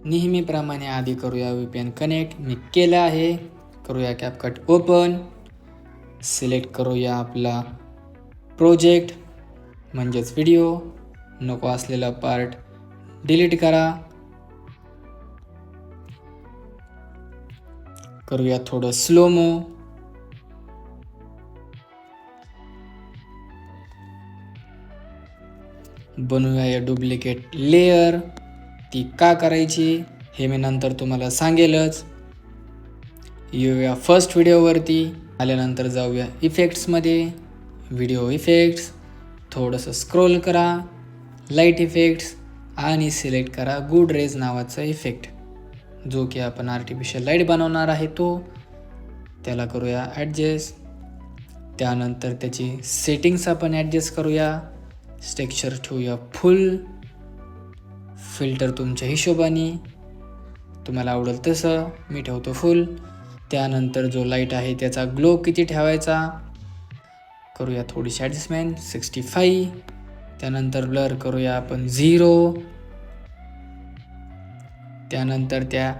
नेहमीप्रमाणे आधी करूया VPN कनेक्ट. मी केलं आहे. करूया कॅपकट ओपन. सिलेक्ट करूया आपला प्रोजेक्ट म्हणजेच व्हिडिओ. नको असलेला पार्ट डिलीट करा. करूया थोडं स्लोमो. बनवूया या डुप्लिकेट लेयर. ती का करायची हे मी नंतर तुम्हाला सांगेलच. येऊया फर्स्ट व्हिडिओवरती. आल्यानंतर जाऊया इफेक्ट्समध्ये. Video effects. थोडंसं स्क्रोल करा. लाईट इफेक्ट्स आणि सिलेक्ट करा गुड रेज नावाचा इफेक्ट, जो की आपण आर्टिफिशियल लाईट बनवणार आहे तो. त्याला करूया ॲडजस्ट. त्यानंतर त्याची सेटिंग्स आपण ॲडजस्ट करूया. टेक्स्चर ठेवूया फुल. फिल्टर तुमच्या हिशोबाने तुम्हाला आवडेल तसं. मी ठेवतो फुल. त्यानंतर जो लाईट आहे त्याचा ग्लो किती ठेवायचा करूया थोडीशी ॲडजस्टमेंट 65. त्यानंतर ब्लर करूया आपण 0. त्यानंतर त्या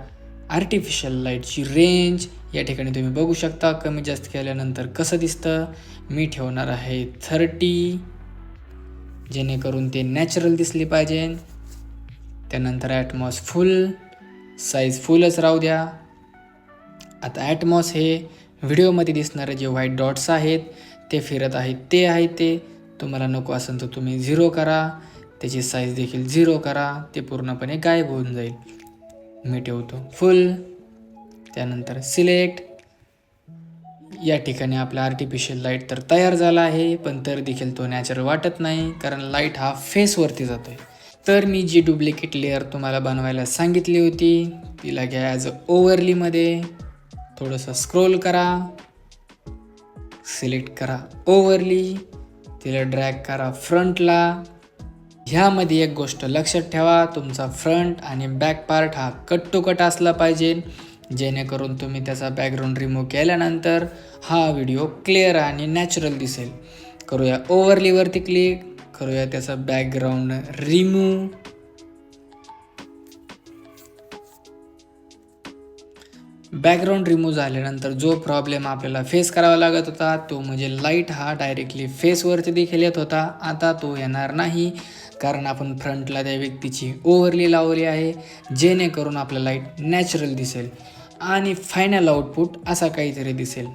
आर्टिफिशियल लाईटची रेंज या ठिकाणी तुम्ही बघू शकता. कमी जास्त केल्यानंतर कसं दिसतं. मी ठेवणार आहे 30, जेणेकरून ते नॅचरल दिसले पाहिजे. त्यानंतर ॲटमॉस फुल. साईज फुलच राहू द्या. आता ॲटमॉस हे व्हिडिओमध्ये दिसणारे जे व्हाईट डॉट्स आहेत ते फिरत आहेत ते आहे ते. तुम्हाला नको असेल तर तुम्ही 0 करा. त्याची साईज देखील 0 करा. ते पूर्णपणे गायब होऊन जाईल. मी ठेवतो फुल. त्यानंतर सिलेक्ट. या ठिकाणी आपला आर्टिफिशियल लाईट तर तयार झाला आहे, पण तर देखील तो नॅचरल वाटत नाही कारण लाईट हा फेसवरती जातो आहे. तर मी जी डुप्लिकेट लेअर तुम्हाला बनवायला सांगितली होती तिला घ्या ॲज अ ओव्हरलीमध्ये. थोडंसं स्क्रोल करा. सिलेक्ट करा ओव्हरली. तिला ड्रॅग करा फ्रंटला. ह्यामध्ये एक गोष्ट लक्षात ठेवा, तुमचा फ्रंट आणि बॅक पार्ट हा कट टू कट असला पाहिजे, जेणेकरून तुम्ही त्याचा बॅकग्राऊंड रिमूव्ह केल्यानंतर हा व्हिडिओ क्लिअर आणि नॅचरल दिसेल. करूया ओव्हरलीवरती क्लिक. करूया त्याचा बॅकग्राऊंड रिमूव्ह. बॅकग्राऊंड रिमूव्ह झाल्यानंतर जो प्रॉब्लेम आपल्याला फेस करावा लागत होता तो म्हणजे लाईट हा डायरेक्टली फेसवरती देखील येत होता. आता तो येणार नाही कारण आपण फ्रंटला त्या व्यक्तीची ओव्हरली लावली आहे, जेणेकरून आपलं लाईट नॅचरल दिसेल आणि फायनल आउटपुट असा काहीतरी दिसेल.